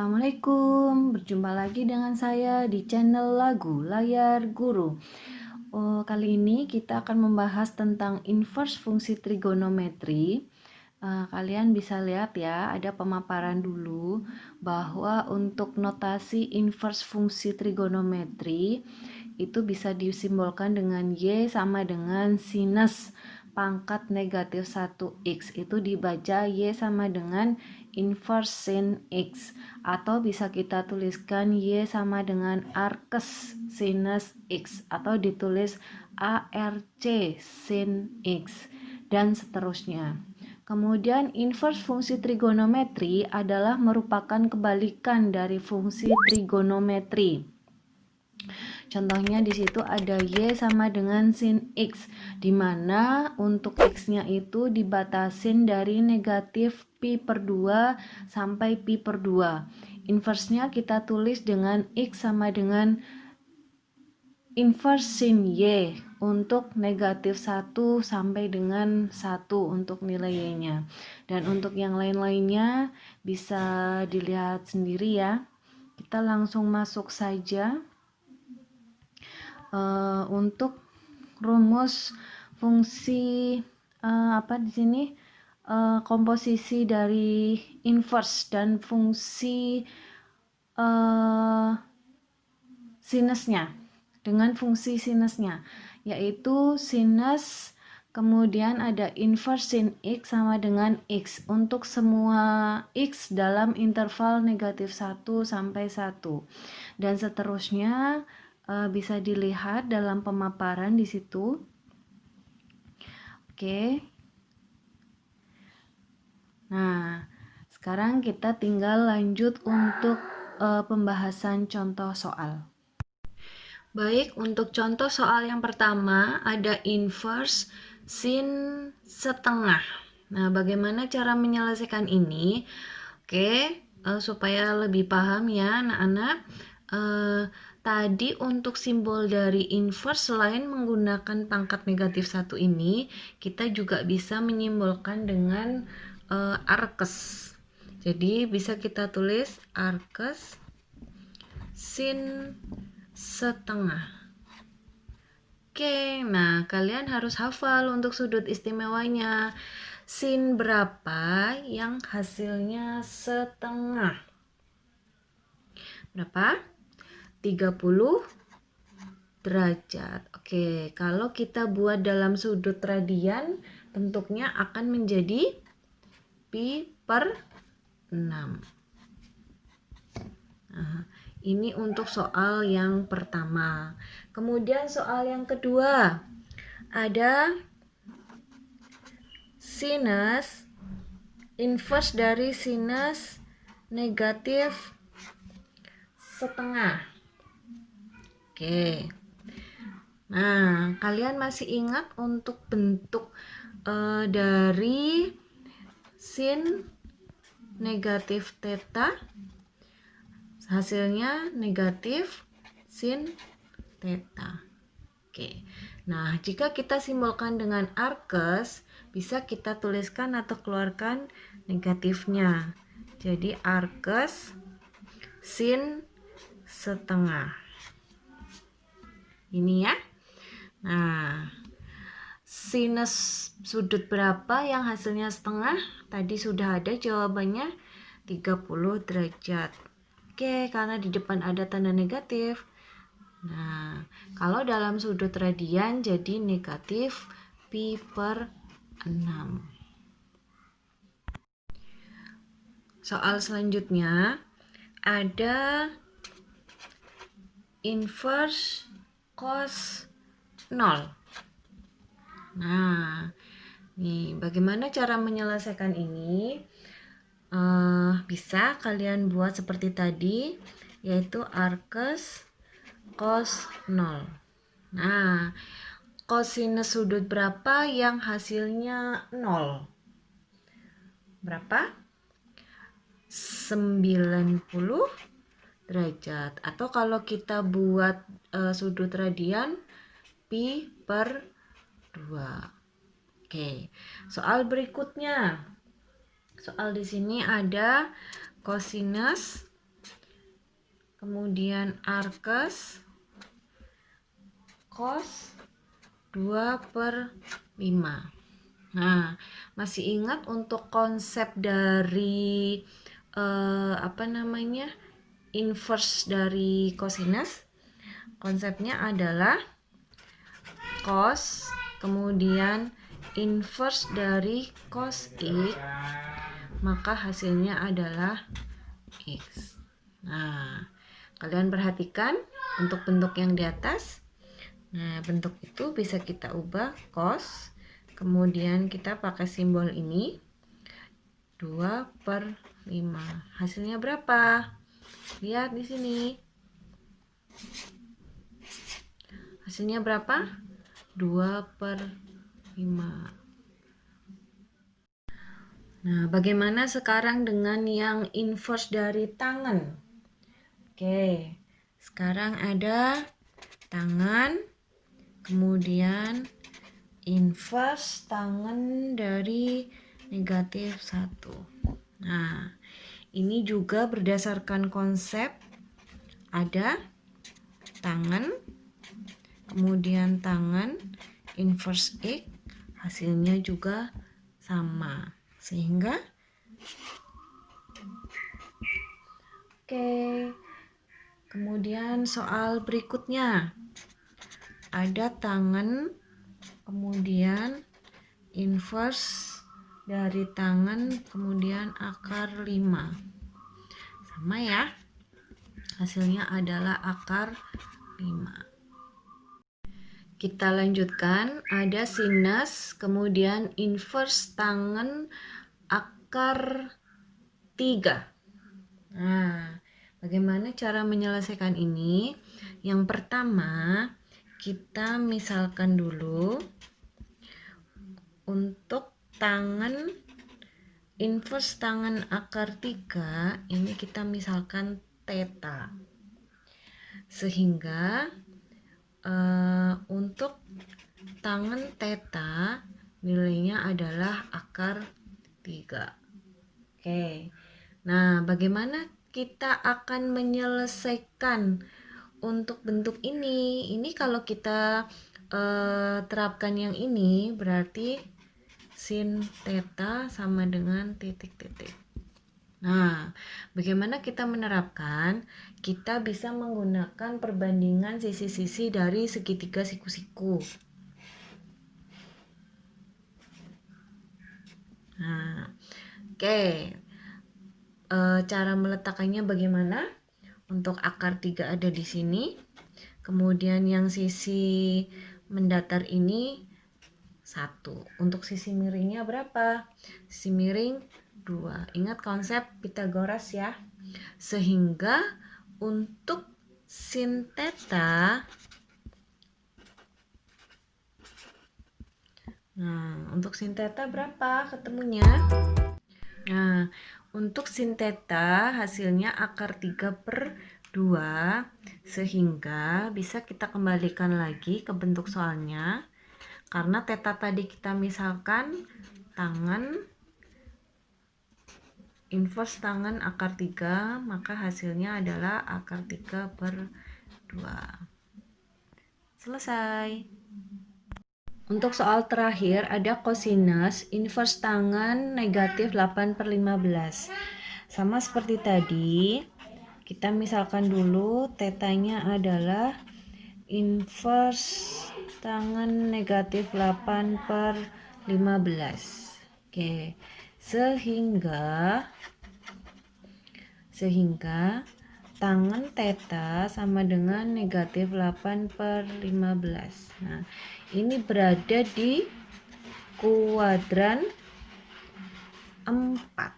Assalamualaikum, berjumpa lagi dengan saya di channel Lagu Layar Guru. Kali ini kita akan membahas tentang inverse fungsi trigonometri. Kalian bisa lihat ya, ada pemaparan dulu bahwa untuk notasi inverse fungsi trigonometri itu bisa disimbolkan dengan Y sama dengan sinus pangkat negatif 1x, itu dibaca Y sama dengan inverse sin X, atau bisa kita tuliskan Y sama dengan arcus sinus X, atau ditulis ARC sin X, dan seterusnya. Kemudian inverse fungsi trigonometri adalah merupakan kebalikan dari fungsi trigonometri. Contohnya di situ ada Y sama dengan sin X, di mana untuk X-nya itu dibatasin dari negatif pi per 2 sampai pi per 2. Inverse-nya kita tulis dengan X sama dengan inverse sin Y untuk negatif 1 sampai dengan 1 untuk nilai Y-nya. Dan untuk yang lain-lainnya bisa dilihat sendiri ya. Kita langsung masuk saja. Untuk rumus fungsi di sini komposisi dari inverse dan fungsi sinusnya dengan fungsi sinusnya, yaitu sinus kemudian ada inverse sin X sama dengan X untuk semua X dalam interval negatif 1 sampai 1, dan seterusnya. Bisa dilihat dalam pemaparan di situ. Oke. Nah, sekarang kita tinggal lanjut untuk pembahasan contoh soal. Baik, untuk contoh soal yang pertama ada inverse sin setengah. Nah, bagaimana cara menyelesaikan ini? Oke, supaya lebih paham ya anak-anak. Tadi untuk simbol dari inverse, selain menggunakan pangkat negatif 1 ini, kita juga bisa menyimbolkan dengan arcus. Jadi bisa kita tulis arcus sin setengah. Oke, nah kalian harus hafal untuk sudut istimewanya. Sin berapa yang hasilnya setengah? Berapa? 30 derajat. Oke, kalau kita buat dalam sudut radian, bentuknya akan menjadi pi per 6. Nah, ini untuk soal yang pertama. Kemudian soal yang kedua, ada sinus inverse dari sinus negatif setengah. Oke. Nah, kalian masih ingat untuk bentuk dari sin negatif theta? Hasilnya negatif sin theta. Oke. Nah, jika kita simbolkan dengan arcus, bisa kita tuliskan atau keluarkan negatifnya. Jadi arcus sin setengah. Ini ya. Nah, sinus sudut berapa yang hasilnya setengah? Tadi sudah ada jawabannya, 30 derajat. Oke, karena di depan ada tanda negatif. Nah, kalau dalam sudut radian jadi negatif pi per 6. Soal selanjutnya ada inverse cos 0. Nah, nih bagaimana cara menyelesaikan ini? Bisa kalian buat seperti tadi, yaitu arcus cos 0. Nah, kosinus sudut berapa yang hasilnya 0? Berapa? 90 derajat. Atau kalau kita buat sudut radian, pi per 2. Oke, soal berikutnya. Soal di sini ada kosinus kemudian arkes cos 2/5. Nah, masih ingat untuk konsep dari inverse dari cosinus? Konsepnya adalah cos, kemudian inverse dari cos X, maka hasilnya adalah X. Nah, kalian perhatikan untuk bentuk yang di atas. Nah, bentuk itu bisa kita ubah cos, kemudian kita pakai simbol ini 2/5. Hasilnya berapa? Lihat di sini. Hasilnya berapa? 2/5. Nah, bagaimana sekarang dengan yang inverse dari tangan? Oke, sekarang ada tangan, kemudian inverse tangan dari -1. Nah, ini juga berdasarkan konsep ada tangan, kemudian tangan inverse X, hasilnya juga sama. Sehingga kemudian soal berikutnya ada tangan, kemudian inverse dari tangan, kemudian akar 5. Sama ya, hasilnya adalah akar 5. Kita lanjutkan, ada sinus, kemudian inverse tangan akar 3. Nah, bagaimana cara menyelesaikan ini? Yang pertama, kita misalkan dulu untuk tangan inverse tangan akar 3, ini kita misalkan theta. Sehingga untuk tangan theta nilainya adalah akar 3. Oke. Nah, bagaimana kita akan menyelesaikan untuk bentuk ini? Ini kalau kita terapkan yang ini berarti sin theta sama dengan titik-titik. Nah, bagaimana kita menerapkan? Kita bisa menggunakan perbandingan sisi-sisi dari segitiga siku-siku. Nah, oke. Cara meletakkannya bagaimana? Untuk akar 3 ada di sini. Kemudian yang sisi mendatar ini 1. Untuk sisi miringnya berapa? Sisi miring 2. Ingat konsep Pitagoras ya. Sehingga untuk sin theta, nah, untuk sin theta berapa ketemunya? Nah, untuk sin theta hasilnya akar 3/2, sehingga bisa kita kembalikan lagi ke bentuk soalnya. Karena theta tadi kita misalkan tangan inverse tangan akar 3, maka hasilnya adalah akar 3/2. Selesai. Untuk soal terakhir ada kosinus inverse tangan negatif 8/15. Sama seperti tadi, kita misalkan dulu tetanya adalah inverse tangan negatif 8/15. Oke, sehingga tangan theta sama dengan negatif 8/15. Nah, ini berada di kuadran 4.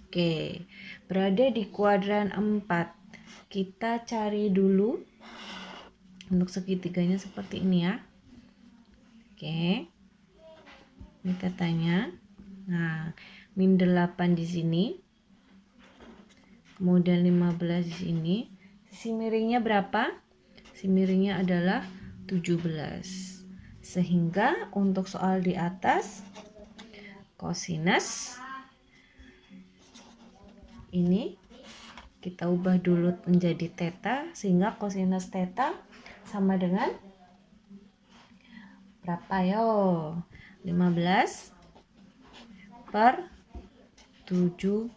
Oke, berada di kuadran 4. Kita cari dulu untuk segitiganya seperti ini ya. Oke, ini tetanya. Nah, -8 di sini. Kemudian 15 di sini. Sisi miringnya berapa? Sisi miringnya adalah 17. Sehingga untuk soal di atas kosinus ini Kita ubah dulu menjadi theta, sehingga kosinus theta sama dengan berapa yo? 15 per 17.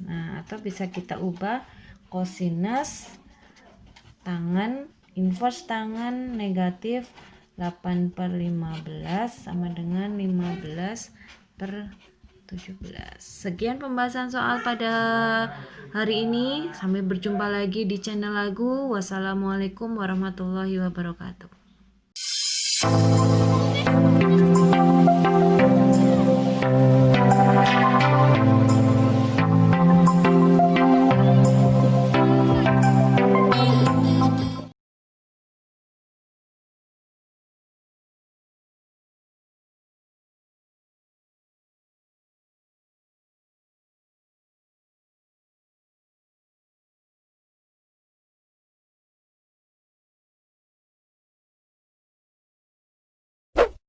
Nah, atau bisa kita ubah kosinus tangan inverse tangan negatif 8 per 15 sama dengan 15 per 17. Sekian pembahasan soal pada hari ini. Sampai berjumpa lagi di channel Lagu. Wassalamualaikum warahmatullahi wabarakatuh.